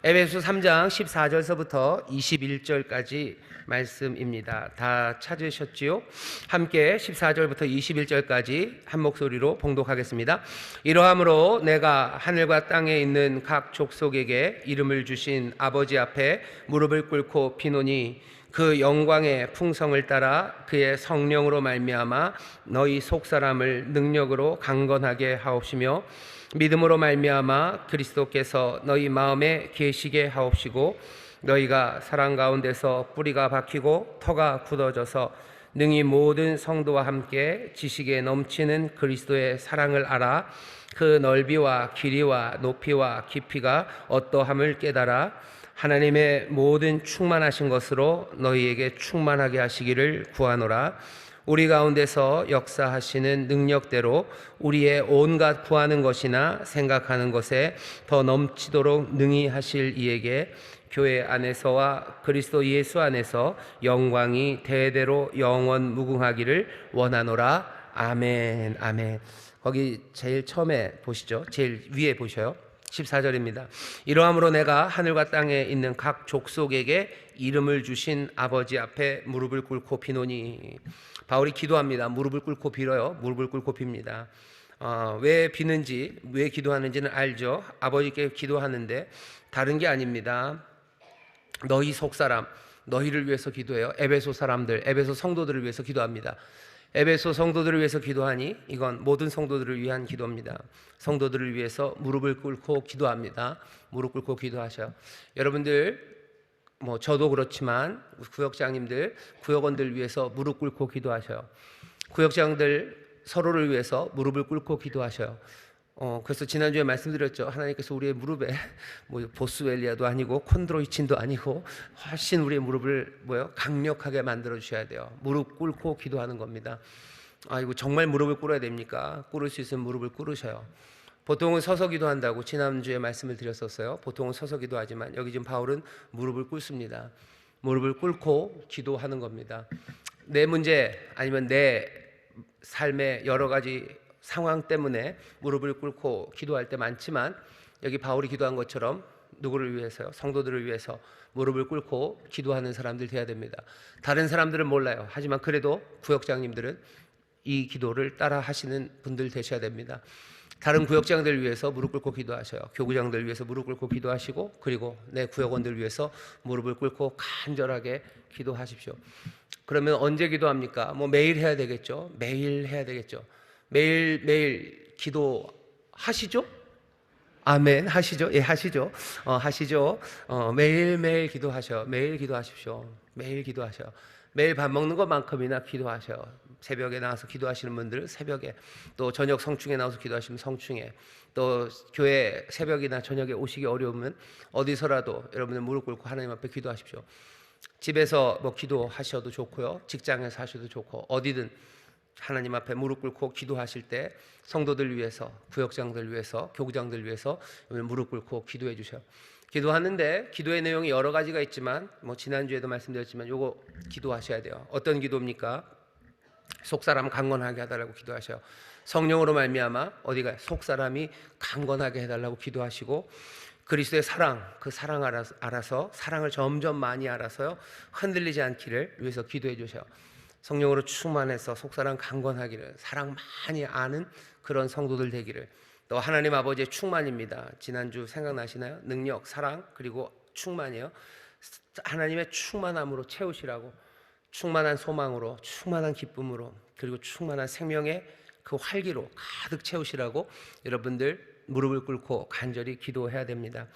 에베소 3장 14절서부터 21절까지 말씀입니다. 다 찾으셨지요? 함께 14절부터 21절까지 한 목소리로 봉독하겠습니다. 이러함으로 내가 하늘과 땅에 있는 각 족속에게 이름을 주신 아버지 앞에 무릎을 꿇고 비노니 그 영광의 풍성을 따라 그의 성령으로 말미암아 너희 속사람을 능력으로 강건하게 하옵시며 믿음으로 말미암아 그리스도께서 너희 마음에 계시게 하옵시고 너희가 사랑 가운데서 뿌리가 박히고 터가 굳어져서 능히 모든 성도와 함께 지식에 넘치는 그리스도의 사랑을 알아 그 넓이와 길이와 높이와 깊이가 어떠함을 깨달아 하나님의 모든 충만하신 것으로 너희에게 충만하게 하시기를 구하노라. 우리 가운데서 역사하시는 능력대로 우리의 온갖 구하는 것이나 생각하는 것에 더 넘치도록 능히 하실 이에게 교회 안에서와 그리스도 예수 안에서 영광이 대대로 영원 무궁하기를 원하노라. 아멘. 아멘. 거기 제일 처음에 보시죠. 제일 위에 보셔요. 14절입니다. 이러함으로 내가 하늘과 땅에 있는 각 족속에게 이름을 주신 아버지 앞에 무릎을 꿇고 비노니. 바울이 기도합니다. 무릎을 꿇고 빌어요. 무릎을 꿇고 빕니다. 왜 비는지, 왜 기도하는지는 알죠. 아버지께 기도하는데 다른 게 아닙니다. 너희 속사람, 너희를 위해서 기도해요. 에베소 사람들, 에베소 성도들을 위해서 기도합니다. 에베소 성도들을 위해서 기도하니 이건 모든 성도들을 위한 기도입니다. 성도들을 위해서 무릎을 꿇고 기도합니다. 무릎 꿇고 기도하셔요. 여러분들 저도 그렇지만 구역장님들, 구역원들 위해서 무릎 꿇고 기도하셔요. 구역장들 서로를 위해서 무릎을 꿇고 기도하셔요. 그래서 지난주에 말씀드렸죠. 하나님께서 우리의 무릎에 보스웰리아도 아니고 콘드로이친도 아니고 훨씬 우리의 무릎을 강력하게 만들어 주셔야 돼요. 무릎 꿇고 기도하는 겁니다. 이거 정말 무릎을 꿇어야 됩니까? 꿇을 수 있으면 무릎을 꿇으셔요. 보통은 서서 기도한다고 지난주에 말씀을 드렸었어요. 보통은 서서 기도하지만 여기 지금 바울은 무릎을 꿇습니다. 무릎을 꿇고 기도하는 겁니다. 내 문제 아니면 내 삶의 여러 가지 상황 때문에 무릎을 꿇고 기도할 때 많지만 여기 바울이 기도한 것처럼 누구를 위해서요? 성도들을 위해서 무릎을 꿇고 기도하는 사람들 돼야 됩니다. 다른 사람들은 몰라요. 하지만 그래도 구역장님들은 이 기도를 따라 하시는 분들 되셔야 됩니다. 다른 구역장들 위해서 무릎 꿇고 기도하셔요. 교구장들 위해서 무릎 꿇고 기도하시고 그리고 내 구역원들 위해서 무릎을 꿇고 간절하게 기도하십시오. 그러면 언제 기도합니까? 매일 해야 되겠죠. 매일 해야 되겠죠. 매일 기도하시죠? 아멘. 하시죠? 예, 하시죠. 하시죠. 매일매일 기도하셔. 매일 기도하십시오. 매일 기도하셔. 매일 밥 먹는 것만큼이나 기도하셔. 새벽에 나와서 기도하시는 분들 새벽에, 또 저녁 성충에 나와서 기도하시면 성충에, 또 교회 새벽이나 저녁에 오시기 어려우면 어디서라도 여러분들 무릎 꿇고 하나님 앞에 기도하십시오. 집에서 기도하셔도 좋고요. 직장에서 하셔도 좋고 어디든 하나님 앞에 무릎 꿇고 기도하실 때 성도들 위해서, 구역장들 위해서, 교구장들 위해서 무릎 꿇고 기도해 주셔요. 기도하는데 기도의 내용이 여러 가지가 있지만 지난주에도 말씀드렸지만 요거 기도하셔야 돼요. 어떤 기도입니까? 속사람 강건하게 해달라고 기도하셔요. 성령으로 말미암아 어디가 속사람이 강건하게 해달라고 기도하시고 그리스도의 사랑, 그 사랑 알아서 사랑을 점점 많이 알아서요 흔들리지 않기를 위해서 기도해 주셔요. 성령으로 충만해서 속사람 강건하기를, 사랑 많이 아는 그런 성도들 되기를. 또 하나님 아버지의 충만입니다. 지난주 생각나시나요? 능력, 사랑, 그리고 충만이요. 하나님의 충만함으로 채우시라고, 충만한 소망으로, 충만한 기쁨으로, 그리고 충만한 생명의 그 활기로 가득 채우시라고 여러분들 무릎을 꿇고 간절히 기도해야 됩니다.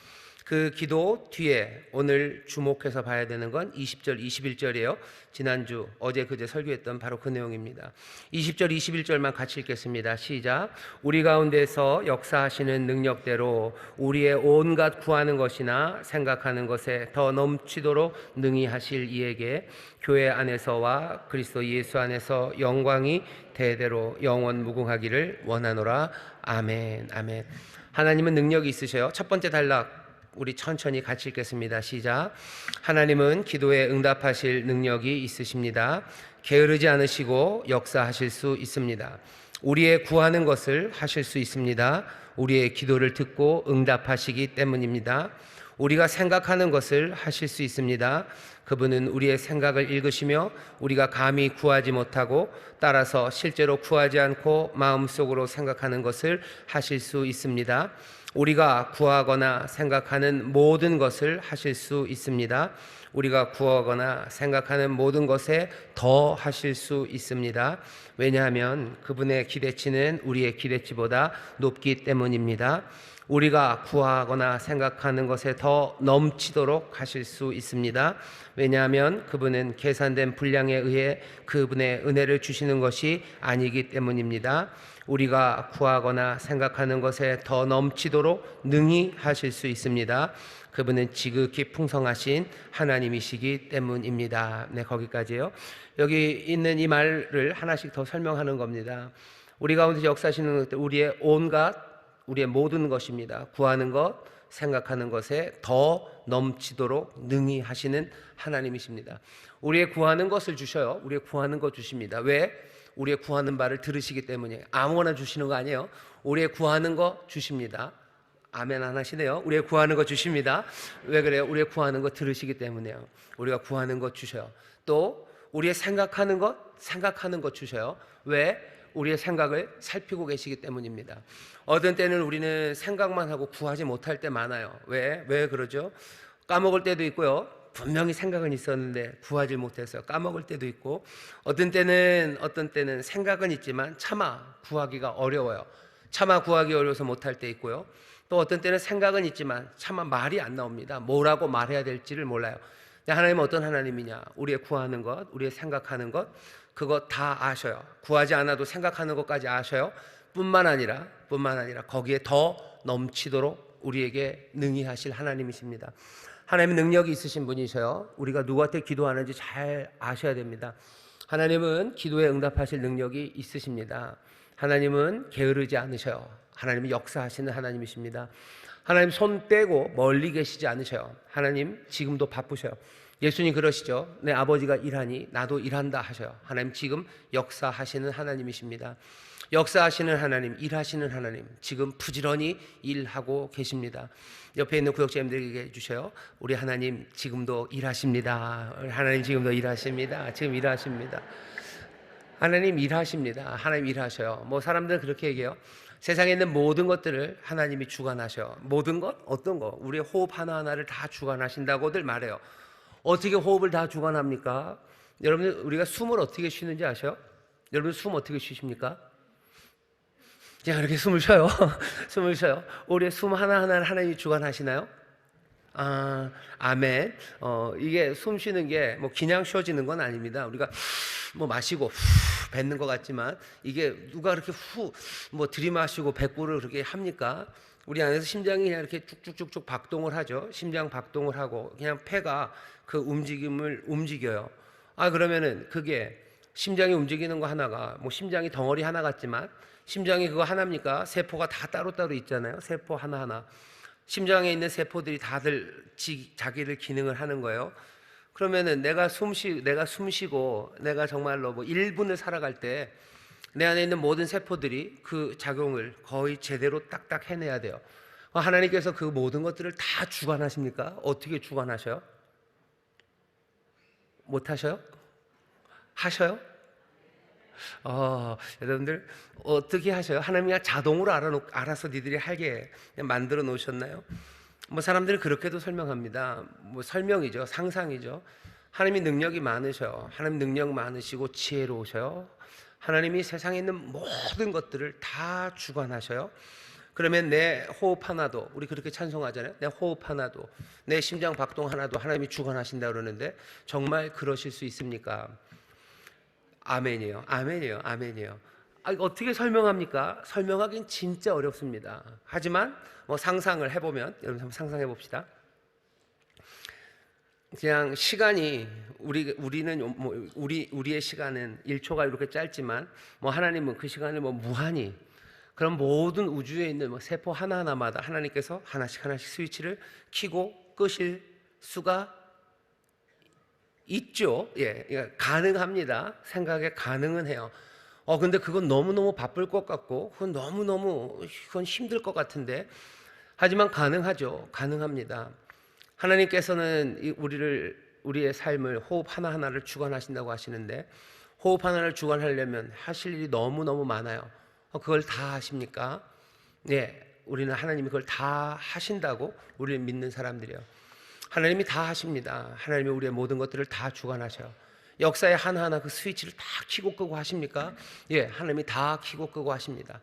그 기도 뒤에 오늘 주목해서 봐야 되는 건 20절, 21절이에요. 지난주, 어제, 그제 설교했던 바로 그 내용입니다. 20절, 21절만 같이 읽겠습니다. 시작. 우리 가운데서 역사하시는 능력대로 우리의 온갖 구하는 것이나 생각하는 것에 더 넘치도록 능히 하실 이에게 교회 안에서와 그리스도 예수 안에서 영광이 대대로 영원 무궁하기를 원하노라. 아멘. 아멘. 하나님은 능력이 있으셔요. 첫 번째 단락 우리 천천히 같이 읽겠습니다. 시작. 하나님은 기도에 응답하실 능력이 있으십니다. 게으르지 않으시고 역사하실 수 있습니다. 우리의 구하는 것을 하실 수 있습니다. 우리의 기도를 듣고 응답하시기 때문입니다. 우리가 생각하는 것을 하실 수 있습니다. 그분은 우리의 생각을 읽으시며 우리가 감히 구하지 못하고 따라서 실제로 구하지 않고 마음속으로 생각하는 것을 하실 수 있습니다. 우리가 구하거나 생각하는 모든 것을 하실 수 있습니다. 우리가 구하거나 생각하는 모든 것에 더 하실 수 있습니다. 왜냐하면 그분의 기대치는 우리의 기대치보다 높기 때문입니다. 우리가 구하거나 생각하는 것에 더 넘치도록 하실 수 있습니다. 왜냐하면 그분은 계산된 분량에 의해 그분의 은혜를 주시는 것이 아니기 때문입니다. 우리가 구하거나 생각하는 것에 더 넘치도록 능히 하실 수 있습니다. 그분은 지극히 풍성하신 하나님이시기 때문입니다. 네, 거기까지요. 여기 있는 이 말을 하나씩 더 설명하는 겁니다. 우리 가운데 역사하시는 것들, 우리의 온갖, 우리의 모든 것입니다. 구하는 것, 생각하는 것에 더 넘치도록 능히 하시는 하나님이십니다. 우리의 구하는 것을 주셔요. 우리의 구하는 것 주십니다. 왜? 우리의 구하는 바를 들으시기 때문에. 아무거나 주시는 거 아니에요. 우리의 구하는 거 주십니다. 아멘 안 하시네요. 우리의 구하는 거 주십니다. 왜 그래요? 우리의 구하는 거 들으시기 때문에요. 우리가 구하는 것 주셔요. 또 우리의 생각하는 것 주셔요. 왜? 우리의 생각을 살피고 계시기 때문입니다. 어떤 때는 우리는 생각만 하고 구하지 못할 때 많아요. 왜 그러죠? 까먹을 때도 있고요. 분명히 생각은 있었는데 구하지 못했어요. 까먹을 때도 있고, 어떤 때는 생각은 있지만 차마 구하기가 어려워요. 차마 구하기 어려워서 못할 때 있고요. 또 어떤 때는 생각은 있지만 차마 말이 안 나옵니다. 뭐라고 말해야 될지를 몰라요. 하나님은 어떤 하나님이냐? 우리의 구하는 것, 우리의 생각하는 것, 그거 다 아셔요. 구하지 않아도 생각하는 것까지 아셔요. 뿐만 아니라 거기에 더 넘치도록 우리에게 능히 하실 하나님이십니다. 하나님은 능력이 있으신 분이셔요. 우리가 누구한테 기도하는지 잘 아셔야 됩니다. 하나님은 기도에 응답하실 능력이 있으십니다. 하나님은 게으르지 않으셔요. 하나님은 역사하시는 하나님이십니다. 하나님 손 떼고 멀리 계시지 않으셔요. 하나님 지금도 바쁘셔요. 예수님 그러시죠. 내 아버지가 일하니 나도 일한다 하셔요. 하나님 지금 역사하시는 하나님이십니다. 역사하시는 하나님, 일하시는 하나님, 지금 부지런히 일하고 계십니다. 옆에 있는 구역자님들에게 해주셔요. 우리 하나님 지금도 일하십니다. 하나님 지금도 일하십니다. 지금 일하십니다. 하나님 일하십니다. 하나님 일하셔요. 뭐 사람들은 그렇게 얘기해요. 세상에 있는 모든 것들을 하나님이 주관하셔. 모든 것? 어떤 거? 우리의 호흡 하나하나를 다 주관하신다고들 말해요. 어떻게 호흡을 다 주관합니까? 여러분들 우리가 숨을 어떻게 쉬는지 아셔요? 여러분 숨 어떻게 쉬십니까? 그냥 이렇게 숨을 쉬어요. 숨을 쉬어요. 우리의 숨 하나하나를 하나님이 주관하시나요? 아멘. 이게 숨 쉬는 게 뭐 그냥 쉬어지는 건 아닙니다. 우리가 뭐 마시고 뱉는 것 같지만 이게 누가 그렇게 뭐 들이마시고 배꼽을 그렇게 합니까? 우리 안에서 심장이 그냥 이렇게 쭉쭉쭉쭉 박동을 하죠. 심장 박동을 하고 그냥 폐가 그 움직임을 움직여요. 그러면은 그게 심장이 움직이는 거 하나가 뭐 심장이 덩어리 하나 같지만 심장이 그거 하나입니까? 세포가 다 따로따로 있잖아요. 세포 하나하나. 심장에 있는 세포들이 다들 자기들 기능을 하는 거예요. 그러면은 내가 숨쉬고 내가 정말로 뭐 1분을 살아갈 때 내 안에 있는 모든 세포들이 그 작용을 거의 제대로 딱딱 해내야 돼요. 하나님께서 그 모든 것들을 다 주관하십니까? 어떻게 주관하셔요? 못 하셔요? 하셔요? 여러분들 어떻게 하셔요? 하나님이 자동으로 알아서 니들이 하게 만들어 놓으셨나요? 뭐 사람들은 그렇게도 설명합니다. 뭐 설명이죠, 상상이죠. 하나님이 능력이 많으셔요. 하나님 능력 많으시고 지혜로우셔요. 하나님이 세상에 있는 모든 것들을 다 주관하셔요. 그러면 내 호흡 하나도, 우리 그렇게 찬송하잖아요. 내 호흡 하나도, 내 심장 박동 하나도 하나님이 주관하신다 그러는데 정말 그러실 수 있습니까? 아멘이에요. 아멘이에요. 아멘이에요. 어떻게 설명합니까? 설명하기는 진짜 어렵습니다. 하지만 뭐 상상을 해보면, 여러분 한번 상상해 봅시다. 그냥 시간이 우리의 시간은 1초가 이렇게 짧지만 뭐 하나님은 그 시간을 뭐 무한히, 그럼 모든 우주에 있는 뭐 세포 하나하나마다 하나님께서 하나씩 스위치를 켜고 끄실 수가 있죠. 예, 가능합니다. 생각에 가능은 해요. 근데 그건 너무너무 바쁠 것 같고 그건 힘들 것 같은데, 하지만 가능하죠. 가능합니다. 하나님께서는 우리의 삶을 호흡 하나하나를 주관하신다고 하시는데, 호흡 하나를 주관하려면 하실 일이 너무너무 많아요. 그걸 다 하십니까? 네, 우리는 하나님이 그걸 다 하신다고 우리는 믿는 사람들이에요. 하나님이 다 하십니다. 하나님이 우리의 모든 것들을 다 주관하셔요. 역사의 하나하나 그 스위치를 다 켜고 끄고 하십니까? 예, 하나님이 다 켜고 끄고 하십니다.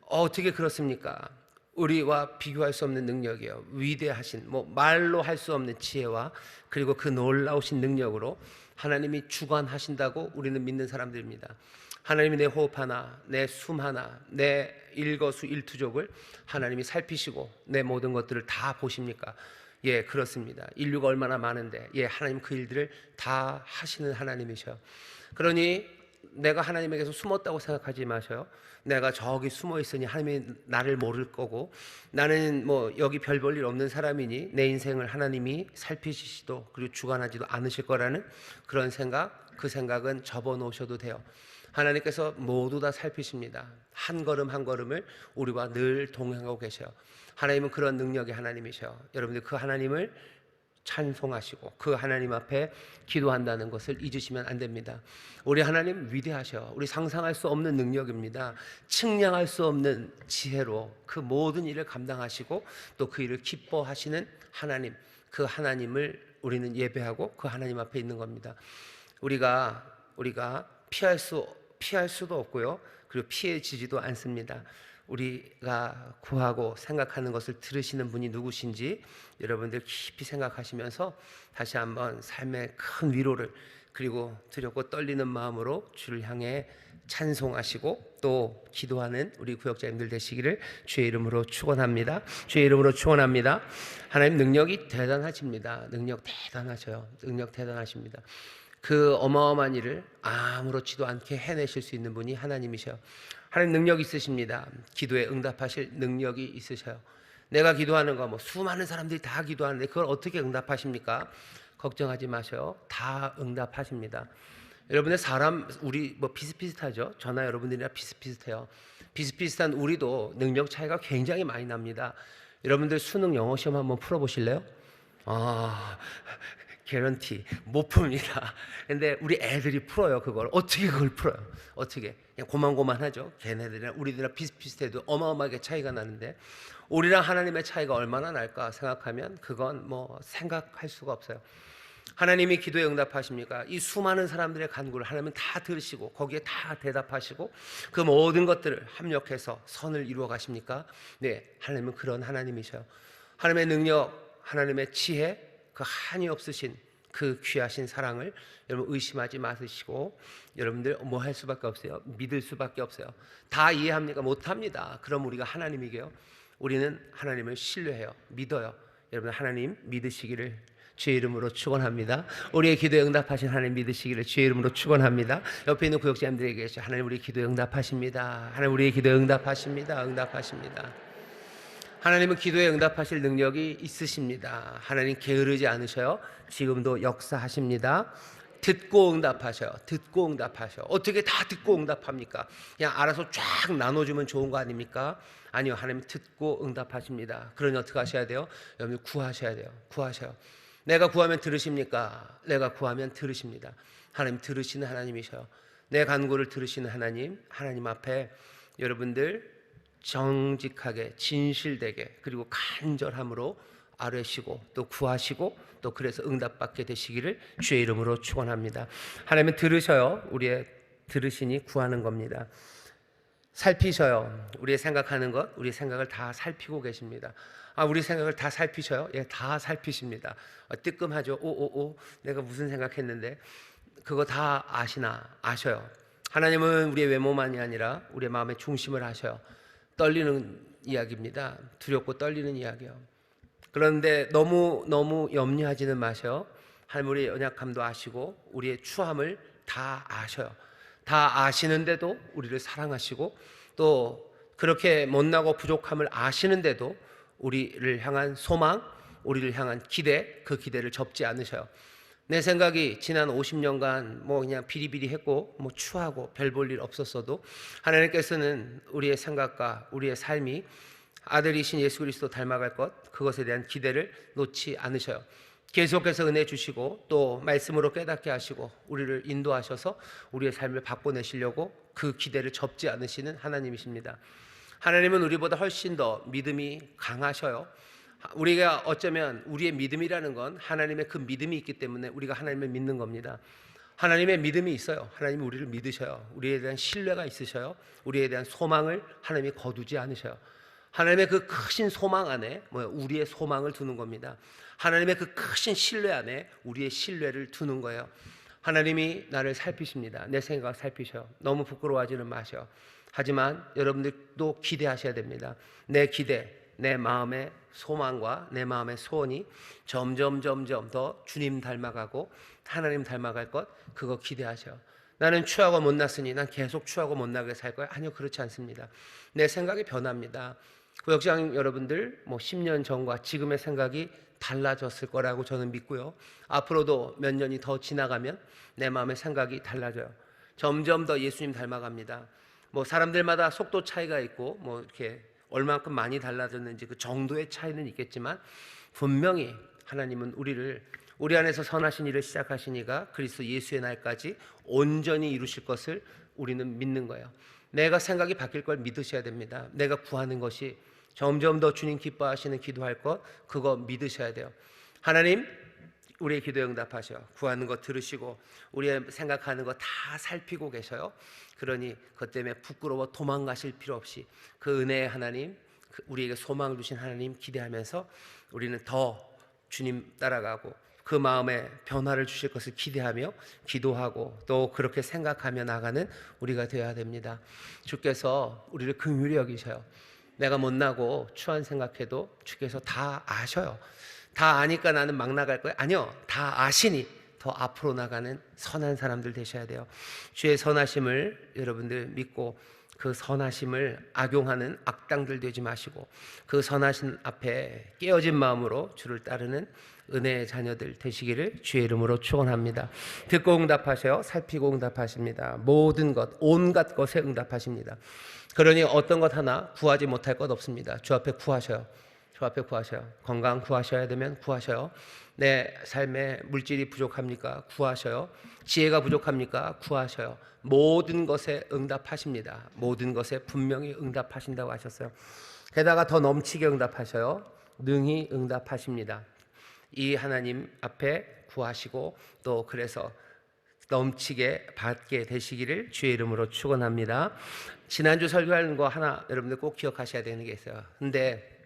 어떻게 그렇습니까? 우리와 비교할 수 없는 능력이에요. 위대하신, 말로 할 수 없는 지혜와 그리고 그 놀라우신 능력으로 하나님이 주관하신다고 우리는 믿는 사람들입니다. 하나님이 내 호흡 하나, 내 숨 하나, 내 일거수일투족을 하나님이 살피시고 내 모든 것들을 다 보십니까? 예, 그렇습니다. 인류가 얼마나 많은데, 예, 하나님 그 일들을 다 하시는 하나님이셔. 그러니 내가 하나님에게서 숨었다고 생각하지 마셔요. 내가 저기 숨어 있으니 하나님이 나를 모를 거고, 나는 여기 별 볼 일 없는 사람이니 내 인생을 하나님이 살피시지도 그리고 주관하지도 않으실 거라는 그런 생각, 그 생각은 접어놓으셔도 돼요. 하나님께서 모두 다 살피십니다. 한 걸음 한 걸음을 우리와 늘 동행하고 계셔요. 하나님은 그런 능력의 하나님이셔요. 여러분들 그 하나님을 찬송하시고 그 하나님 앞에 기도한다는 것을 잊으시면 안 됩니다. 우리 하나님 위대하셔. 우리 상상할 수 없는 능력입니다. 측량할 수 없는 지혜로 그 모든 일을 감당하시고 또 그 일을 기뻐하시는 하나님, 그 하나님을 우리는 예배하고 그 하나님 앞에 있는 겁니다. 우리가 피할 수도 없고요, 그리고 피해지지도 않습니다. 우리가 구하고 생각하는 것을 들으시는 분이 누구신지 여러분들 깊이 생각하시면서 다시 한번 삶의 큰 위로를, 그리고 두렵고 떨리는 마음으로 주를 향해 찬송하시고 또 기도하는 우리 구역자님들 되시기를 주의 이름으로 축원합니다. 주의 이름으로 축원합니다. 하나님 능력이 대단하십니다. 능력 대단하셔요. 능력 대단하십니다. 그 어마어마한 일을 아무렇지도 않게 해내실 수 있는 분이 하나님이셔요. 하나님 능력 있으십니다. 기도에 응답하실 능력이 있으셔요. 내가 기도하는 거 수많은 사람들이 다 기도하는데 그걸 어떻게 응답하십니까? 걱정하지 마셔요. 다 응답하십니다. 여러분의 사람, 우리 비슷비슷하죠? 저나 여러분들이랑 비슷비슷해요. 비슷비슷한 우리도 능력 차이가 굉장히 많이 납니다. 여러분들 수능 영어 시험 한번 풀어보실래요? 개런티 못 풉니다. 근데 우리 애들이 풀어요. 어떻게 그걸 풀어요? 어떻게? 그냥 고만고만하죠. 걔네들이랑 우리들이랑 비슷비슷해도 어마어마하게 차이가 나는데, 우리랑 하나님의 차이가 얼마나 날까 생각하면 그건 생각할 수가 없어요. 하나님이 기도에 응답하십니까? 이 수많은 사람들의 간구를 하나님은 다 들으시고 거기에 다 대답하시고 그 모든 것들을 합력해서 선을 이루어 가십니까? 네, 하나님은 그런 하나님이셔요. 하나님의 능력, 하나님의 지혜, 그 한이 없으신 그 귀하신 사랑을 여러분 의심하지 마시고, 여러분들 할 수밖에 없어요. 믿을 수밖에 없어요. 다 이해합니까? 못합니다. 그럼 우리가 하나님이게요? 우리는 하나님을 신뢰해요. 믿어요. 여러분 하나님 믿으시기를 주의 이름으로 축원합니다. 우리의 기도에 응답하신 하나님 믿으시기를 주의 이름으로 축원합니다. 옆에 있는 구역자님들에게 하나님 우리의 기도에 응답하십니다. 하나님 우리의 기도에 응답하십니다. 응답하십니다. 하나님은 기도에 응답하실 능력이 있으십니다. 하나님 게으르지 않으셔요. 지금도 역사하십니다. 듣고 응답하셔요. 듣고 응답하셔요. 어떻게 다 듣고 응답합니까? 그냥 알아서 쫙 나눠주면 좋은 거 아닙니까? 아니요, 하나님 듣고 응답하십니다. 그러니 어떻게 하셔야 돼요? 여러분 구하셔야 돼요. 구하셔요. 내가 구하면 들으십니까? 내가 구하면 들으십니다. 하나님 들으시는 하나님이셔요. 내 간구를 들으시는 하나님 앞에 여러분들 정직하게 진실되게 그리고 간절함으로 아뢰시고 또 구하시고 또 그래서 응답받게 되시기를 주의 이름으로 축원합니다. 하나님은 들으셔요. 우리의 들으시니 구하는 겁니다. 살피셔요. 우리의 생각하는 것, 우리의 생각을 다 살피고 계십니다. 우리 생각을 다 살피셔요? 예, 다 살피십니다. 뜨끔하죠. 내가 무슨 생각했는데 그거 다 아셔요. 하나님은 우리의 외모만이 아니라 우리의 마음의 중심을 아셔요. 떨리는 이야기입니다. 두렵고 떨리는 이야기요. 그런데 너무 염려하지는 마셔요. 하나님 우리의 연약함도 아시고 우리의 추함을 다 아셔요. 다 아시는데도 우리를 사랑하시고 또 그렇게 못나고 부족함을 아시는데도 우리를 향한 소망, 우리를 향한 기대, 그 기대를 접지 않으셔요. 내 생각이 지난 50년간 그냥 비리비리했고 추하고 별 볼 일 없었어도 하나님께서는 우리의 생각과 우리의 삶이 아들이신 예수 그리스도 닮아갈 것, 그것에 대한 기대를 놓지 않으셔요. 계속해서 은혜 주시고 또 말씀으로 깨닫게 하시고 우리를 인도하셔서 우리의 삶을 바꿔내시려고 그 기대를 접지 않으시는 하나님이십니다. 하나님은 우리보다 훨씬 더 믿음이 강하셔요. 우리가 어쩌면 우리의 믿음이라는 건 하나님의 그 믿음이 있기 때문에 우리가 하나님을 믿는 겁니다. 하나님의 믿음이 있어요. 하나님이 우리를 믿으셔요. 우리에 대한 신뢰가 있으셔요. 우리에 대한 소망을 하나님이 거두지 않으셔요. 하나님의 그 크신 소망 안에 우리의 소망을 두는 겁니다. 하나님의 그 크신 신뢰 안에 우리의 신뢰를 두는 거예요. 하나님이 나를 살피십니다. 내 생각 살피셔요. 너무 부끄러워하지는 마셔. 하지만 여러분들도 기대하셔야 됩니다. 내 기대, 내 마음의 소망과 내 마음의 소원이 점점 더 주님 닮아가고 하나님 닮아갈 것, 그거 기대하셔. 나는 추하고 못났으니 난 계속 추하고 못나게 살 거야. 아니요, 그렇지 않습니다. 내 생각이 변합니다. 구역장 여러분들 10년 전과 지금의 생각이 달라졌을 거라고 저는 믿고요. 앞으로도 몇 년이 더 지나가면 내 마음의 생각이 달라져요. 점점 더 예수님 닮아갑니다. 사람들마다 속도 차이가 있고 이렇게 얼마만큼 많이 달라졌는지 그 정도의 차이는 있겠지만 분명히 하나님은 우리 안에서 선하신 일을 시작하시니가 그리스도 예수의 날까지 온전히 이루실 것을 우리는 믿는 거예요. 내가 생각이 바뀔 걸 믿으셔야 됩니다. 내가 구하는 것이 점점 더 주님 기뻐하시는 기도할 것, 그거 믿으셔야 돼요. 하나님 우리의 기도에 응답하셔. 구하는 거 들으시고 우리의 생각하는 거 다 살피고 계셔요. 그러니 그것 때문에 부끄러워 도망가실 필요 없이 그 은혜의 하나님, 우리에게 소망을 주신 하나님 기대하면서 우리는 더 주님 따라가고 그 마음에 변화를 주실 것을 기대하며 기도하고 또 그렇게 생각하며 나가는 우리가 되어야 됩니다. 주께서 우리를 긍휼히 여기셔요. 내가 못나고 추한 생각해도 주께서 다 아셔요. 다 아니까 나는 막 나갈 거야? 아니요, 다 아시니 더 앞으로 나가는 선한 사람들 되셔야 돼요. 주의 선하심을 여러분들 믿고 그 선하심을 악용하는 악당들 되지 마시고 그 선하신 앞에 깨어진 마음으로 주를 따르는 은혜의 자녀들 되시기를 주의 이름으로 축원합니다. 듣고 응답하셔요. 살피고 응답하십니다. 모든 것, 온갖 것에 응답하십니다. 그러니 어떤 것 하나 구하지 못할 것 없습니다. 주 앞에 구하셔요. 주 앞에 구하셔요. 건강 구하셔야 되면 구하셔요. 내 삶에 물질이 부족합니까? 구하셔요. 지혜가 부족합니까? 구하셔요. 모든 것에 응답하십니다. 모든 것에 분명히 응답하신다고 하셨어요. 게다가 더 넘치게 응답하셔요. 능히 응답하십니다. 이 하나님 앞에 구하시고 또 그래서 넘치게 받게 되시기를 주의 이름으로 축원합니다. 지난주 설교하는 거 하나 여러분들 꼭 기억하셔야 되는 게 있어요. 근데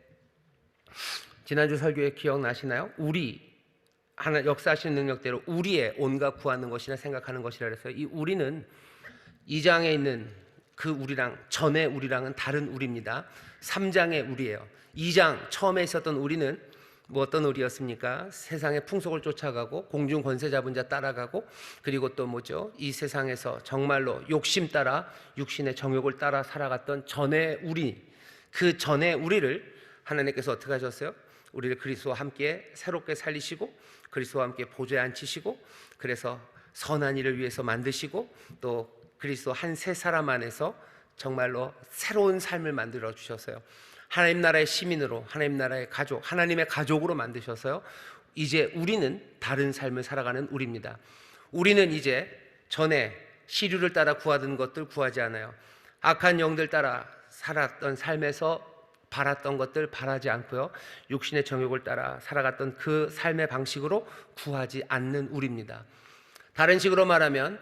지난주 설교에 기억나시나요? 하나 역사하시는 능력대로 우리의 온갖 구하는 것이나 생각하는 것이라 그래서 이 우리는 2장에 있는 그 우리랑 전에 우리랑은 다른 우리입니다. 3장의 우리예요. 2장 처음에 있었던 우리는 어떤 우리였습니까? 세상의 풍속을 쫓아가고 공중 권세 잡은 자 따라가고 그리고 또 이 세상에서 정말로 욕심 따라 육신의 정욕을 따라 살아갔던 전의 우리, 그 전의 우리를 하나님께서 어떻게 하셨어요? 우리를 그리스도와 함께 새롭게 살리시고 그리스도와 함께 보좌에 앉히시고 그래서 선한 일을 위해서 만드시고 또 그리스도 한 세 사람 안에서 정말로 새로운 삶을 만들어 주셨어요. 하나님 나라의 시민으로, 하나님 나라의 가족, 하나님의 가족으로 만드셔서요. 이제 우리는 다른 삶을 살아가는 우리입니다. 우리는 이제 전에 시류를 따라 구하던 것들 구하지 않아요. 악한 영들 따라 살았던 삶에서 바랐던 것들 바라지 않고요. 육신의 정욕을 따라 살아갔던 그 삶의 방식으로 구하지 않는 우리입니다. 다른 식으로 말하면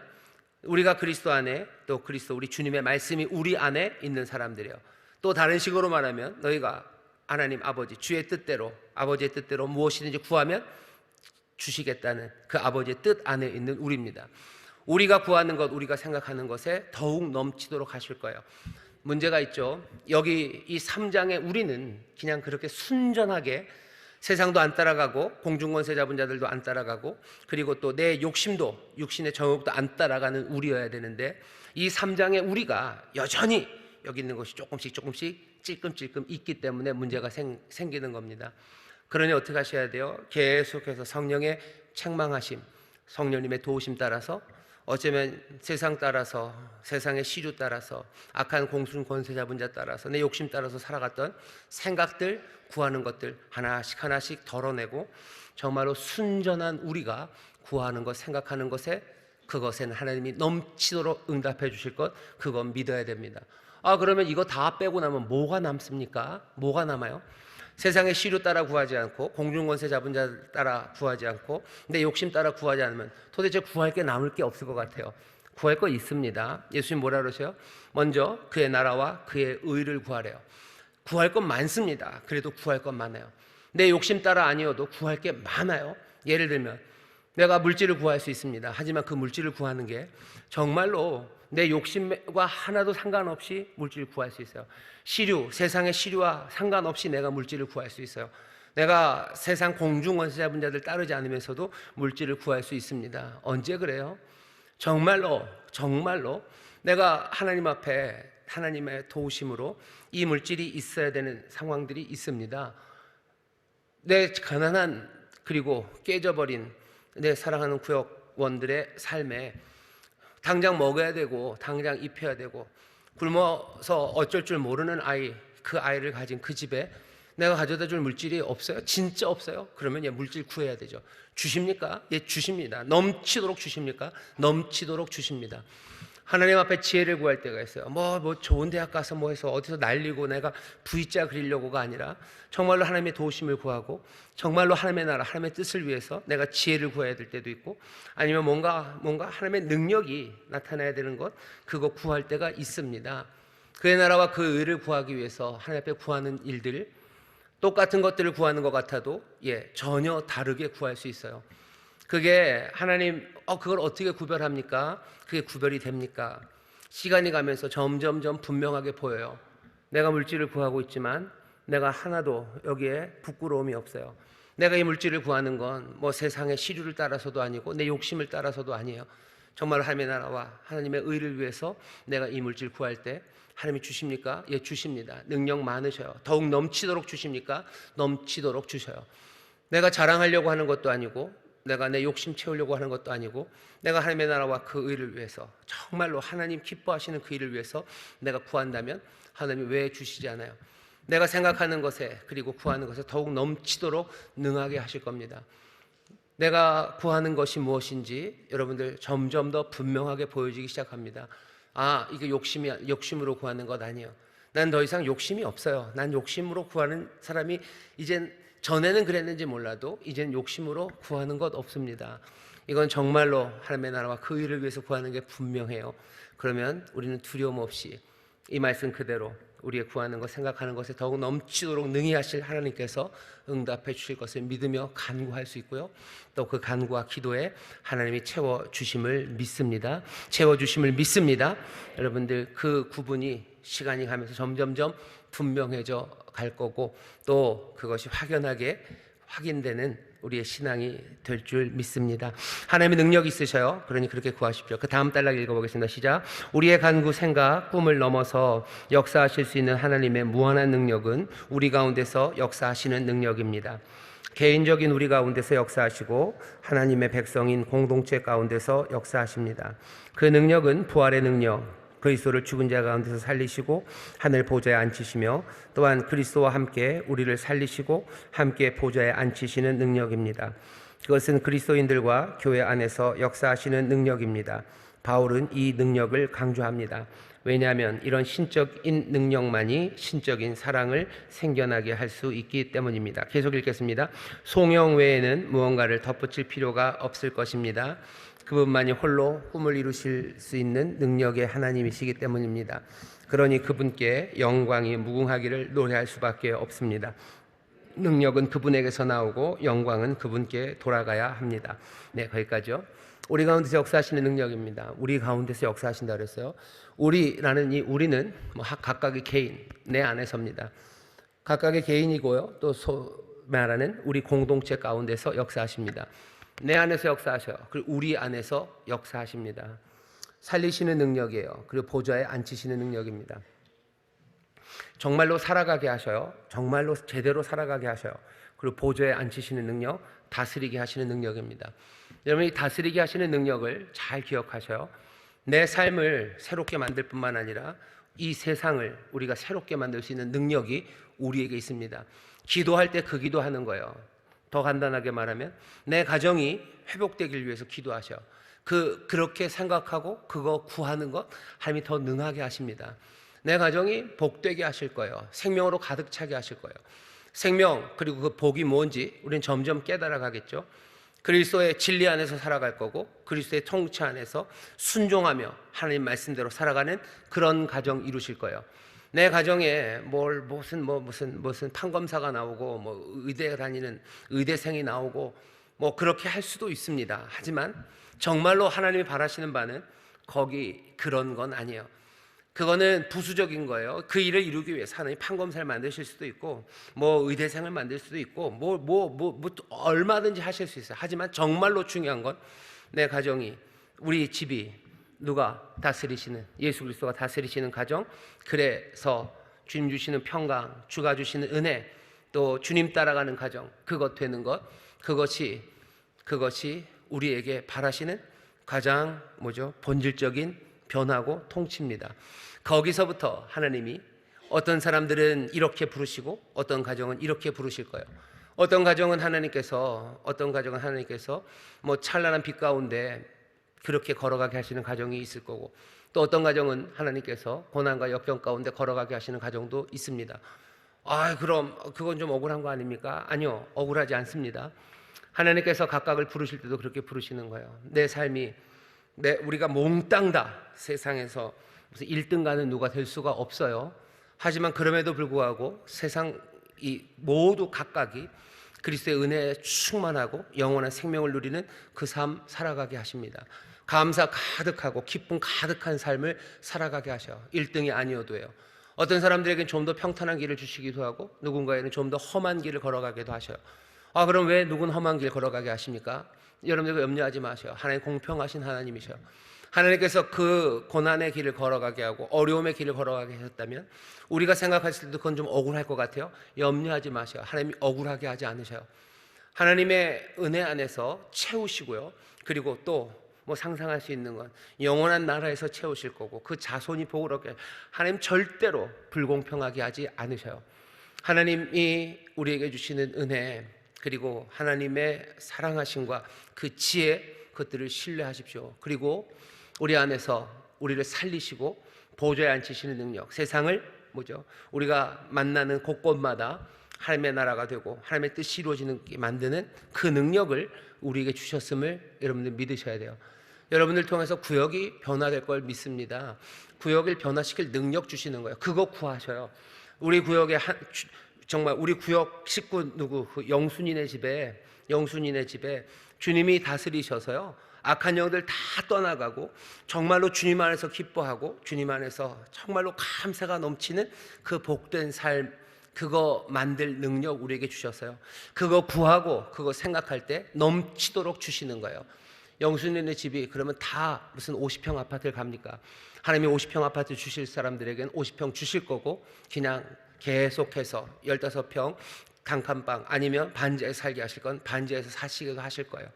우리가 그리스도 안에 또 그리스도 우리 주님의 말씀이 우리 안에 있는 사람들이에요. 또 다른 식으로 말하면 너희가 하나님 아버지 주의 뜻대로 아버지의 뜻대로 무엇이든지 구하면 주시겠다는 그 아버지의 뜻 안에 있는 우리입니다. 우리가 구하는 것, 우리가 생각하는 것에 더욱 넘치도록 하실 거예요. 문제가 있죠. 여기 이 3장의 우리는 그냥 그렇게 순전하게 세상도 안 따라가고 공중권세 잡은 자들도 안 따라가고 그리고 또 내 욕심도 육신의 정욕도 안 따라가는 우리여야 되는데 이 3장의 우리가 여전히 여기 있는 것이 조금씩 찔끔찔끔 있기 때문에 문제가 생기는 겁니다. 그러니 어떻게 하셔야 돼요? 계속해서 성령의 책망하심, 성령님의 도우심 따라서 어쩌면 세상 따라서, 세상의 시류 따라서, 악한 공sun 권세 잡은 자 따라서, 내 욕심 따라서 살아갔던 생각들, 구하는 것들 하나씩 하나씩 덜어내고 정말로 순전한 우리가 구하는 것, 생각하는 것에, 그것에는 하나님이 넘치도록 응답해 주실 것, 그건 믿어야 됩니다. 그러면 이거 다 빼고 나면 뭐가 남습니까? 뭐가 남아요? 세상의 시류 따라 구하지 않고, 공중권세 잡은 자 따라 구하지 않고, 내 욕심 따라 구하지 않으면 도대체 구할 게 남을 게 없을 것 같아요. 구할 거 있습니다. 예수님 뭐라 그러세요? 먼저 그의 나라와 그의 의를 구하래요. 구할 건 많습니다. 그래도 구할 건 많아요. 내 욕심 따라 아니어도 구할 게 많아요. 예를 들면 내가 물질을 구할 수 있습니다. 하지만 그 물질을 구하는 게 정말로 내 욕심과 하나도 상관없이 물질을 구할 수 있어요. 시류, 세상의 시류와 상관없이 내가 물질을 구할 수 있어요. 내가 세상 공중권세 잡은 자들 따르지 않으면서도 물질을 구할 수 있습니다. 언제 그래요? 정말로 내가 하나님 앞에 하나님의 도우심으로 이 물질이 있어야 되는 상황들이 있습니다. 내 가난한 그리고 깨져버린 내 사랑하는 구역원들의 삶에 당장 먹어야 되고 당장 입혀야 되고 굶어서 어쩔 줄 모르는 아이, 그 아이를 가진 그 집에 내가 가져다 줄 물질이 없어요? 진짜 없어요? 그러면 물질 구해야 되죠. 주십니까? 주십니다. 넘치도록 주십니까? 넘치도록 주십니다. 하나님 앞에 지혜를 구할 때가 있어요. 뭐 좋은 대학 가서 뭐 해서 어디서 날리고 내가 V자 그리려고가 아니라 정말로 하나님의 도우심을 구하고 정말로 하나님의 나라, 하나님의 뜻을 위해서 내가 지혜를 구해야 될 때도 있고, 아니면 뭔가 하나님의 능력이 나타나야 되는 것, 그거 구할 때가 있습니다. 그의 나라와 그 의를 구하기 위해서 하나님 앞에 구하는 일들, 똑같은 것들을 구하는 것 같아도 전혀 다르게 구할 수 있어요. 그게 하나님 그걸 어떻게 구별합니까? 그게 구별이 됩니까? 시간이 가면서 점점점 분명하게 보여요. 내가 물질을 구하고 있지만 내가 하나도 여기에 부끄러움이 없어요. 내가 이 물질을 구하는 건 뭐 세상의 시류를 따라서도 아니고 내 욕심을 따라서도 아니에요. 정말 하나님의 나라와 하나님의 의를 위해서 내가 이 물질 구할 때 하나님이 주십니까? 주십니다. 능력 많으셔요. 더욱 넘치도록 주십니까? 넘치도록 주셔요. 내가 자랑하려고 하는 것도 아니고 내가 내 욕심 채우려고 하는 것도 아니고 내가 하나님의 나라와 그 의를 위해서 정말로 하나님 기뻐하시는 그 일을 위해서 내가 구한다면 하나님이 왜 주시지 않아요? 내가 생각하는 것에 그리고 구하는 것에 더욱 넘치도록 능하게 하실 겁니다. 내가 구하는 것이 무엇인지 여러분들 점점 더 분명하게 보여지기 시작합니다. 이게 욕심으로 구하는 것 아니에요. 난 더 이상 욕심이 없어요. 난 욕심으로 구하는 사람이 이젠, 전에는 그랬는지 몰라도 이젠 욕심으로 구하는 것 없습니다. 이건 정말로 하나님의 나라와 그 일을 위해서 구하는 게 분명해요. 그러면 우리는 두려움 없이 이 말씀 그대로 우리의 구하는 것, 생각하는 것에 더욱 넘치도록 능히 하실 하나님께서 응답해 주실 것을 믿으며 간구할 수 있고요. 또 그 간구와 기도에 하나님이 채워주심을 믿습니다. 채워주심을 믿습니다. 여러분들 그 구분이 시간이 가면서 점점점 분명해져 갈 거고 또 그것이 확연하게 확인되는 우리의 신앙이 될 줄 믿습니다. 하나님의 능력이 있으셔요. 그러니 그렇게 구하십시오. 그 다음 단락 읽어보겠습니다. 시작. 우리의 간구, 생각, 꿈을 넘어서 역사하실 수 있는 하나님의 무한한 능력은 우리 가운데서 역사하시는 능력입니다. 개인적인 우리 가운데서 역사하시고 하나님의 백성인 공동체 가운데서 역사하십니다. 그 능력은 부활의 능력, 그리스도를 죽은 자 가운데서 살리시고 하늘 보좌에 앉히시며 또한 그리스도와 함께 우리를 살리시고 함께 보좌에 앉히시는 능력입니다. 그것은 그리스도인들과 교회 안에서 역사하시는 능력입니다. 바울은 이 능력을 강조합니다. 왜냐하면 이런 신적인 능력만이 신적인 사랑을 생겨나게 할 수 있기 때문입니다. 계속 읽겠습니다. 송영 외에는 무언가를 덧붙일 필요가 없을 것입니다. 그분만이 홀로 꿈을 이루실 수 있는 능력의 하나님이시기 때문입니다. 그러니 그분께 영광이 무궁하기를 노래할 수밖에 없습니다. 능력은 그분에게서 나오고 영광은 그분께 돌아가야 합니다. 거기까지요. 우리 가운데서 역사하시는 능력입니다. 우리 가운데서 역사하신다 그랬어요. 우리라는 이 우리는 각각의 개인, 내 안에서입니다. 각각의 개인이고요. 또 말하는 우리 공동체 가운데서 역사하십니다. 내 안에서 역사하셔요. 그리고 우리 안에서 역사하십니다. 살리시는 능력이에요. 그리고 보좌에 앉히시는 능력입니다. 정말로 살아가게 하셔요. 정말로 제대로 살아가게 하셔요. 그리고 보좌에 앉히시는 능력, 다스리게 하시는 능력입니다. 여러분이 다스리게 하시는 능력을 잘 기억하셔요. 내 삶을 새롭게 만들 뿐만 아니라 이 세상을 우리가 새롭게 만들 수 있는 능력이 우리에게 있습니다. 기도할 때 그 기도하는 거예요. 더 간단하게 말하면 내 가정이 회복되길 위해서 기도하셔. 그렇게 생각하고 그거 구하는 것 하나님이 더 능하게 하십니다. 내 가정이 복되게 하실 거예요. 생명으로 가득 차게 하실 거예요. 생명 그리고 그 복이 뭔지 우리는 점점 깨달아 가겠죠. 그리스도의 진리 안에서 살아갈 거고 그리스도의 통치 안에서 순종하며 하나님 말씀대로 살아가는 그런 가정 이루실 거예요. 내 가정에 무슨 판검사가 나오고 뭐 의대 다니는 의대생이 나오고 뭐 그렇게 할 수도 있습니다. 하지만 정말로 하나님이 바라시는 바는 거기 그런 건 아니에요. 그거는 부수적인 거예요. 그 일을 이루기 위해서 하나님 판검사를 만드실 수도 있고 뭐 의대생을 만들 수도 있고 뭐 얼마든지 하실 수 있어요. 하지만 정말로 중요한 건 내 가정이 우리 집이 누가 다스리시는 예수 그리스도가 다스리시는 가정, 그래서 주님 주시는 평강, 주가 주시는 은혜, 또 주님 따라가는 가정, 그것 되는 것, 그것이 우리에게 바라시는 가장 본질적인 변화고 통치입니다. 거기서부터 하나님이 어떤 사람들은 이렇게 부르시고 어떤 가정은 이렇게 부르실 거예요. 어떤 가정은 하나님께서 뭐 찬란한 빛 가운데 그렇게 걸어가게 하시는 가정이 있을 거고, 또 어떤 가정은 하나님께서 고난과 역경 가운데 걸어가게 하시는 가정도 있습니다. 그럼 그건 좀 억울한 거 아닙니까? 아니요, 억울하지 않습니다. 하나님께서 각각을 부르실 때도 그렇게 부르시는 거예요. 내 삶이 우리가 몽땅 다 세상에서 무슨 1등 가는 누가 될 수가 없어요. 하지만 그럼에도 불구하고 세상 이 모두 각각이 그리스도의 은혜에 충만하고 영원한 생명을 누리는 그 삶 살아가게 하십니다. 감사 가득하고 기쁨 가득한 삶을 살아가게 하셔. 1등이 아니어도요. 어떤 사람들에게는 좀 더 평탄한 길을 주시기도 하고 누군가에는 좀 더 험한 길을 걸어가기도 하셔요. 그럼 왜 누군 험한 길 걸어가게 하십니까? 여러분들 염려하지 마세요. 하나님 공평하신 하나님이셔요. 하나님께서 그 고난의 길을 걸어가게 하고 어려움의 길을 걸어가게 하셨다면 우리가 생각했을 때도 그건 좀 억울할 것 같아요. 염려하지 마세요. 하나님이 억울하게 하지 않으셔요. 하나님의 은혜 안에서 채우시고요. 그리고 또 뭐 상상할 수 있는 건 영원한 나라에서 채우실 거고 그 자손이 복을 얻게, 하나님 절대로 불공평하게 하지 않으셔요. 하나님이 우리에게 주시는 은혜, 그리고 하나님의 사랑하심과 그 지혜, 그것들을 신뢰하십시오. 그리고 우리 안에서 우리를 살리시고 보좌에 앉히시는 능력, 세상을 우리가 만나는 곳곳마다 하나님의 나라가 되고 하나님의 뜻이 이루어지게 만드는 그 능력을 우리에게 주셨음을 여러분들 믿으셔야 돼요. 여러분들 통해서 구역이 변화될 걸 믿습니다. 구역을 변화시킬 능력 주시는 거예요. 그거 구하셔요. 우리 구역에 정말 우리 구역 식구 누구 영순이네 집에 주님이 다스리셔서요, 악한 영들 다 떠나가고 정말로 주님 안에서 기뻐하고 주님 안에서 정말로 감사가 넘치는 그 복된 삶, 그거 만들 능력 우리에게 주셨어요. 그거 구하고 그거 생각할 때 넘치도록 주시는 거예요. 영순이네 집이 그러면 다 무슨 50평 아파트를 갑니까? 하나님이 50평 아파트 주실 사람들에게는 50평 주실 거고 그냥 계속해서 15평 단칸방 아니면 반지하에서 살게 하실 건 반지하에서 사시기도 하실 거예요.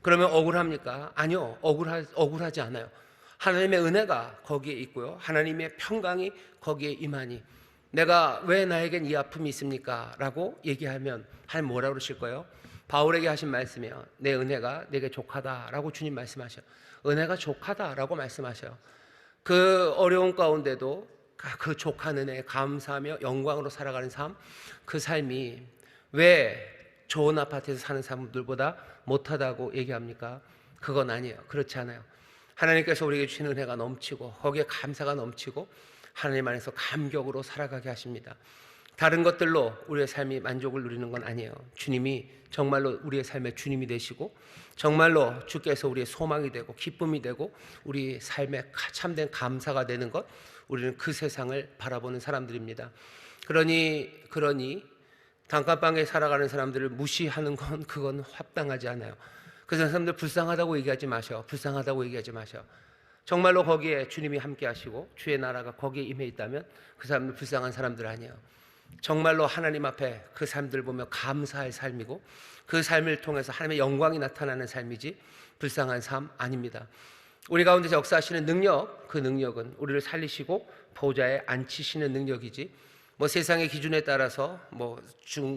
그러면 억울합니까? 아니요, 억울하지 않아요. 하나님의 은혜가 거기에 있고요, 하나님의 평강이 거기에 임하니 내가 왜 나에겐 이 아픔이 있습니까? 라고 얘기하면 하나님 뭐라 그러실 거예요? 바울에게 하신 말씀이에요. 내 은혜가 내게 족하다라고 주님 말씀하셔요. 은혜가 족하다라고 말씀하셔요. 그 어려운 가운데도 그 족한 은혜에 감사하며 영광으로 살아가는 삶, 그 삶이 왜 좋은 아파트에서 사는 사람들보다 못하다고 얘기합니까? 그건 아니에요. 그렇지 않아요. 하나님께서 우리에게 주신 은혜가 넘치고 거기에 감사가 넘치고 하나님 안에서 감격으로 살아가게 하십니다. 다른 것들로 우리의 삶이 만족을 누리는 건 아니에요. 주님이 정말로 우리의 삶의 주님이 되시고 정말로 주께서 우리의 소망이 되고 기쁨이 되고 우리 삶의 참된 감사가 되는 것, 우리는 그 세상을 바라보는 사람들입니다. 그러니 단칸방에 살아가는 사람들을 무시하는 건 그건 합당하지 않아요. 그 사람들 불쌍하다고 얘기하지 마셔. 정말로 거기에 주님이 함께 하시고 주의 나라가 거기에 임해 있다면 그 사람들 불쌍한 사람들 아니에요. 정말로 하나님 앞에 그 삶들 보며 감사할 삶이고 그 삶을 통해서 하나님의 영광이 나타나는 삶이지 불쌍한 삶 아닙니다. 우리 가운데서 역사하시는 능력, 그 능력은 우리를 살리시고 보좌에 앉히시는 능력이지 뭐 세상의 기준에 따라서 뭐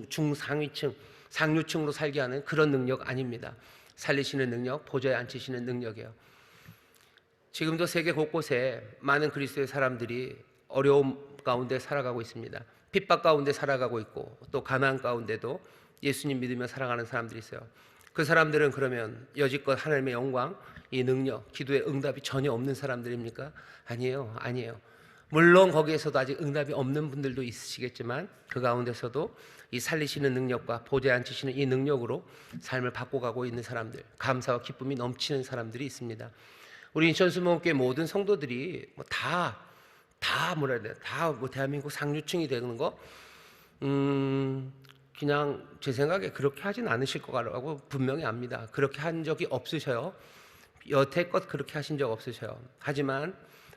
중상위층, 상류층으로 살게 하는 그런 능력 아닙니다. 살리시는 능력, 보좌에 앉히시는 능력이에요. 지금도 세계 곳곳에 많은 그리스도의 사람들이 어려움 가운데 살아가고 있습니다. 핍박 가운데 살아가고 있고 또 가난 가운데도 예수님 믿으며 살아가는 사람들이 있어요. 그 사람들은 그러면 여지껏 하나님의 영광, 이 능력, 기도의 응답이 전혀 없는 사람들입니까? 아니에요. 아니에요. 물론 거기에서도 아직 응답이 없는 분들도 있으시겠지만 그 가운데서도 이 살리시는 능력과 보좌에 앉히시는 이 능력으로 삶을 바꿔가고 있는 사람들, 감사와 기쁨이 넘치는 사람들이 있습니다. 우리 인천수목교회 모든 성도들이 다 뭐라 해야 돼요? 다 뭐 대한민국 상류층이 되는 거, 그냥 제 생각에 그렇게 하진 않으실 거라고 분명히 압니다. 그렇게 한 적이 없으셔요. 여태껏 그렇게 하신 적 없으셔요. 하지만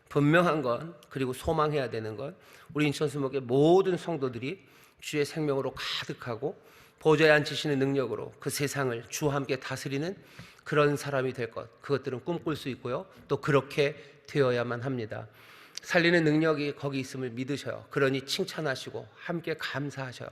분명한 건, 그리고 소망해야 되는 건, 우리 인천수목의 모든 성도들이 주의 생명으로 가득하고 보좌에 앉히시는 능력으로 그 세상을 주와 함께 다스리는 그런 사람이 될 것, 그것들은 꿈꿀 수 있고요. 또 그렇게 되어야만 합니다. 살리는 능력이 거기 있음을 믿으셔요. 그러니 칭찬하시고 함께 감사하셔요.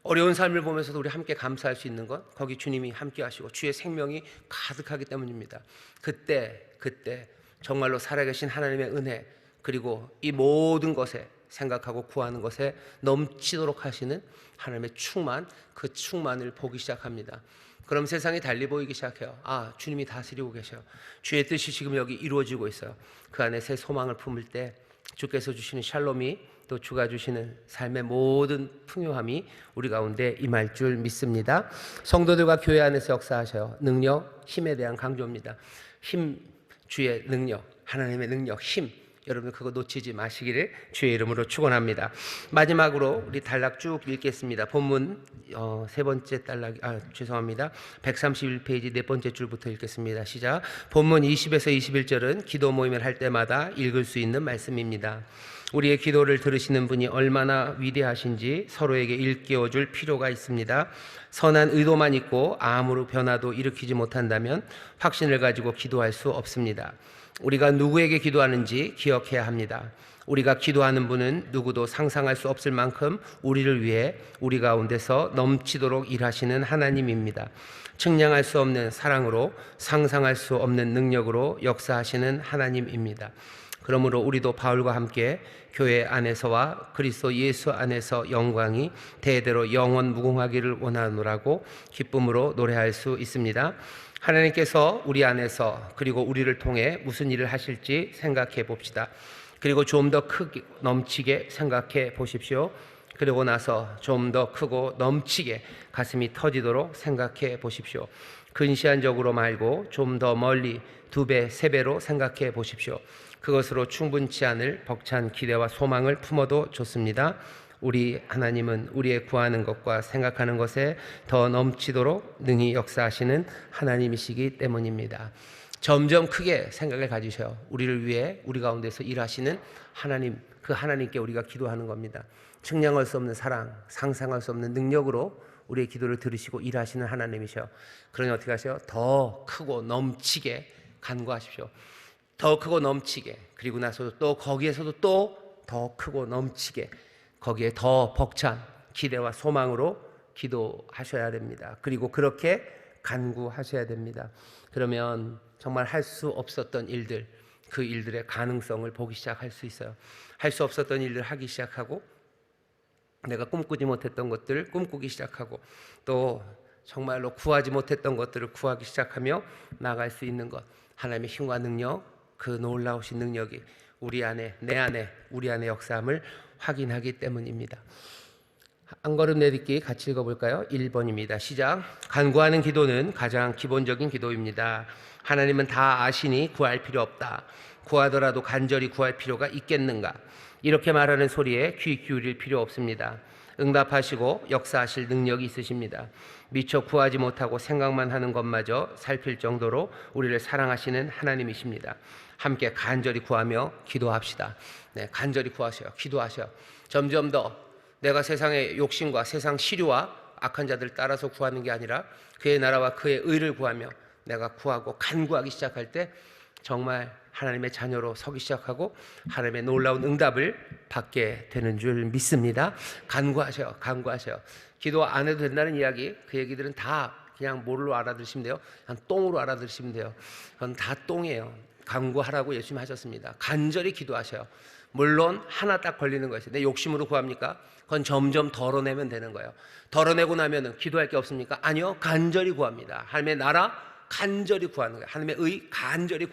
어려운 삶을 보면서도 우리 함께 감사할 수 있는 건 거기 주님이 함께 하시고 주의 생명이 가득하기 때문입니다. 그때 정말로 살아계신 하나님의 은혜, 그리고 이 모든 것에 생각하고 구하는 것에 넘치도록 하시는 하나님의 충만, 그 충만을 보기 시작합니다. 그럼 세상이 달리 보이기 시작해요. 아, 주님이 다스리고 계셔요. 주의 뜻이 지금 여기 이루어지고 있어요. 그 안에 새 소망을 품을 때 주께서 주시는 샬롬이, 또 주가 주시는 삶의 모든 풍요함이 우리 가운데 임할 줄 믿습니다. 성도들과 교회 안에서 역사하셔요. 능력, 힘에 대한 강조입니다. 힘, 주의 능력, 하나님의 능력, 힘, 여러분 그거 놓치지 마시기를 주의 이름으로 축원합니다. 마지막으로 우리 단락 쭉 읽겠습니다. 본문 세 번째 단락, 죄송합니다. 131페이지 네 번째 줄부터 읽겠습니다. 시작. 본문 20에서 21절은 기도 모임을 할 때마다 읽을 수 있는 말씀입니다. 우리의 기도를 들으시는 분이 얼마나 위대하신지 서로에게 일깨워 줄 필요가 있습니다. 선한 의도만 있고 아무런 변화도 일으키지 못한다면 확신을 가지고 기도할 수 없습니다. 우리가 누구에게 기도하는지 기억해야 합니다. 우리가 기도하는 분은 누구도 상상할 수 없을 만큼 우리를 위해 우리 가운데서 넘치도록 일하시는 하나님입니다. 측량할 수 없는 사랑으로, 상상할 수 없는 능력으로 역사하시는 하나님입니다. 그러므로 우리도 바울과 함께 교회 안에서와 그리스도 예수 안에서 영광이 대대로 영원 무궁하기를 원하노라고 기쁨으로 노래할 수 있습니다. 하나님께서 우리 안에서 그리고 우리를 통해 무슨 일을 하실지 생각해 봅시다. 그리고 좀 더 크게 넘치게 생각해 보십시오. 그리고 나서 좀 더 크고 넘치게 가슴이 터지도록 생각해 보십시오. 근시안적으로 말고 좀 더 멀리 2배, 3배로 생각해 보십시오. 그것으로 충분치 않을 벅찬 기대와 소망을 품어도 좋습니다. 우리 하나님은 우리의 구하는 것과 생각하는 것에 더 넘치도록 능히 역사하시는 하나님이시기 때문입니다. 점점 크게 생각을 가지셔요. 우리를 위해 우리 가운데서 일하시는 하나님, 그 하나님께 우리가 기도하는 겁니다. 측량할 수 없는 사랑, 상상할 수 없는 능력으로 우리의 기도를 들으시고 일하시는 하나님이셔. 그러니 어떻게 하세요? 더 크고 넘치게 간구하십시오. 더 크고 넘치게, 그리고 나서 또 거기에서도 또 더 크고 넘치게, 거기에 더 벅찬 기대와 소망으로 기도하셔야 됩니다. 그리고 그렇게 간구하셔야 됩니다. 그러면 정말 할 수 없었던 일들, 그 일들의 가능성을 보기 시작할 수 있어요. 할 수 없었던 일들 하기 시작하고, 내가 꿈꾸지 못했던 것들을 꿈꾸기 시작하고, 또 정말로 구하지 못했던 것들을 구하기 시작하며 나아갈 수 있는 것, 하나님의 힘과 능력, 그 놀라우신 능력이 우리 안에, 내 안에, 우리 안에 역사함을 확인하기 때문입니다. 한 걸음 내딛기 같이 읽어볼까요? 1번입니다. 시작. 간구하는 기도는 가장 기본적인 기도입니다. 하나님은 다 아시니 구할 필요 없다. 구하더라도 간절히 구할 필요가 있겠는가? 이렇게 말하는 소리에 귀 기울일 필요 없습니다. 응답하시고 역사하실 능력이 있으십니다. 미처 구하지 못하고 생각만 하는 것마저 살필 정도로 우리를 사랑하시는 하나님이십니다. 함께 간절히 구하며 기도합시다. 네, 간절히 구하셔요. 기도하셔요. 점점 더 내가 세상의 욕심과 세상 시류와 악한 자들 따라서 구하는 게 아니라 그의 나라와 그의 의를 구하며 내가 구하고 간구하기 시작할 때 정말 하나님의 자녀로 서기 시작하고 하나님의 놀라운 응답을 받게 되는 줄 믿습니다. 간구하셔요. 간구하셔요. 기도 안 해도 된다는 이야기, 그 얘기들은 다 그냥 뭘로 알아들으시면 돼요? 그냥 똥으로 알아들으시면 돼요. 그건 다 똥이에요. 간구하라고 예수님 하셨습니다. 간절히 기도하셔요. 물론 하나 딱 걸리는 거예요. 내 욕심으로 구합니까? 그건 점점 덜어내면 되는 거예요. 덜어내고 나면은 기도할 게 없습니까? 아니요. 간절히 구합니다. 하나님의 나라 간절히 구하는 거예요. 하나님의 의 간절히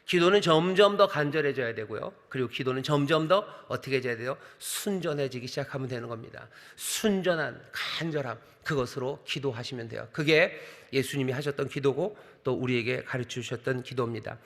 기도는 점점 더 간절해져야 되고요. 그리고 기도는 점점 더 어떻게 해져야 돼요? 순전해지기 시작하면 되는 겁니다. 순전한 간절함, 그것으로 기도하시면 돼요. 그게 예수님이 하셨던 기도고 또 우리에게 가르쳐 주셨던 기도입니다.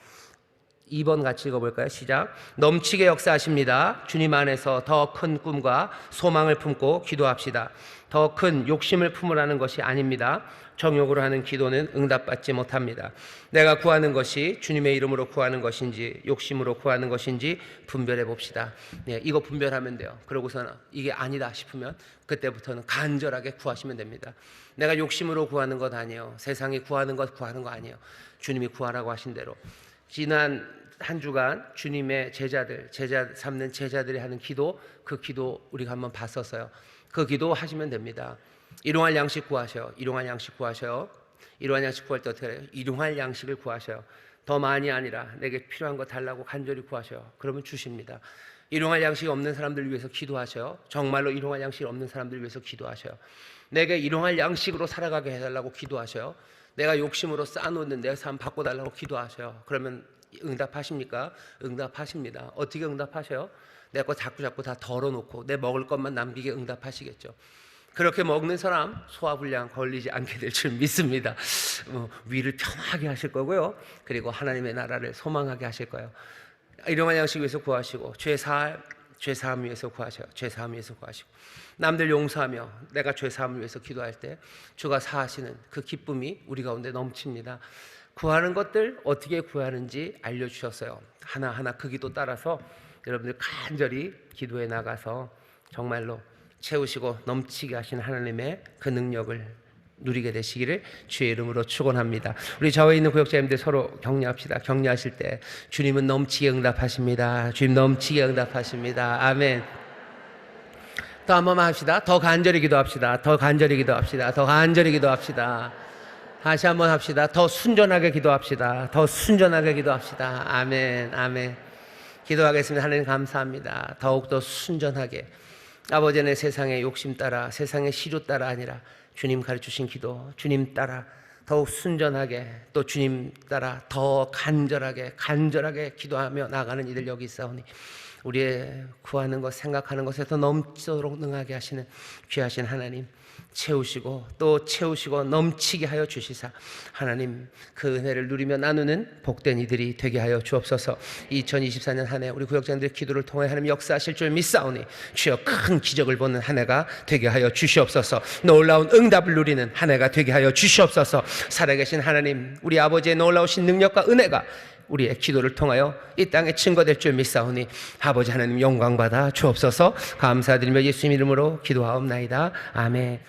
2번 같이 읽어볼까요? 시작. 넘치게 역사하십니다. 주님 안에서 더 큰 꿈과 소망을 품고 기도합시다. 더 큰 욕심을 품으라는 것이 아닙니다. 정욕으로 하는 기도는 응답받지 못합니다. 내가 구하는 것이 주님의 이름으로 구하는 것인지 욕심으로 구하는 것인지 분별해 봅시다. 네, 이거 분별하면 돼요. 그러고서는 이게 아니다 싶으면 그때부터는 간절하게 구하시면 됩니다. 내가 욕심으로 구하는 것 아니에요. 세상이 구하는 것 구하는 거 아니에요. 주님이 구하라고 하신 대로. 지난 한 주간 주님의 제자들, 제자 삼는 제자들이 하는 기도, 그 기도 우리가 한번 봤었어요. 그 기도 하시면 됩니다. 일용할 양식 구하셔요. 일용할 양식 구하셔요. 일용할 양식 구할 때 어떻게 해요? 일용할 양식을 구하셔요. 더 많이 아니라 내게 필요한 거 달라고 간절히 구하셔요. 그러면 주십니다. 일용할 양식이 없는 사람들을 위해서 기도하셔요. 정말로 일용할 양식이 없는 사람들을 위해서 기도하셔요. 내게 일용할 양식으로 살아가게 해달라고 기도하셔요. 내가 욕심으로 쌓아놓는 내 삶 바꿔달라고 기도하셔요. 그러면 응답하십니까? 응답하십니다. 어떻게 응답하셔요? 내 거 자꾸 다 덜어놓고 내 먹을 것만 남기게 응답하시겠죠. 그렇게 먹는 사람 소화불량 걸리지 않게 될 줄 믿습니다. 위를 편하게 하실 거고요. 그리고 하나님의 나라를 소망하게 하실 거예요. 일용할 양식 위해서 구하시고 죄사함 위해서 구하셔요. 죄사함 위해서 구하시고 남들 용서하며 내가 죄사함을 위해서 기도할 때 주가 사하시는 그 기쁨이 우리 가운데 넘칩니다. 구하는 것들 어떻게 구하는지 알려주셨어요. 하나하나 그 기도 따라서 여러분들 간절히 기도해 나가서 정말로 채우시고 넘치게 하신 하나님의 그 능력을 누리게 되시기를 주의 이름으로 축원합니다. 우리 좌우에 있는 구역자님들 서로 격려합시다. 격려하실 때 주님은 넘치게 응답하십니다. 주님 넘치게 응답하십니다. 아멘. 또 한 번만 합시다. 더 간절히 기도합시다. 더 간절히 기도합시다. 더 간절히 기도합시다. 다시 한번 합시다. 더 순전하게 기도합시다. 더 순전하게 기도합시다. 아멘. 아멘. 기도하겠습니다. 하나님 감사합니다. 더욱더 순전하게 아버지는 세상의 욕심 따라 세상의 시류 따라 아니라 주님 가르치신 기도 주님 따라 더욱 순전하게 또 주님 따라 더 간절하게 기도하며 나가는 이들 여기 있사오니 우리의 구하는 것 생각하는 것에 더 넘치도록 능하게 하시는 귀하신 하나님 채우시고 또 채우시고 넘치게 하여 주시사 하나님 그 은혜를 누리며 나누는 복된 이들이 되게 하여 주옵소서. 2024년 한 해 우리 구역장들의 기도를 통해 하나님 역사하실 줄 믿사오니 주여 큰 기적을 보는 한 해가 되게 하여 주시옵소서. 놀라운 응답을 누리는 한 해가 되게 하여 주시옵소서. 살아계신 하나님 우리 아버지의 놀라우신 능력과 은혜가 우리의 기도를 통하여 이 땅에 증거될 줄 믿사오니 아버지 하나님 영광받아 주옵소서. 감사드리며 예수님 이름으로 기도하옵나이다. 아멘.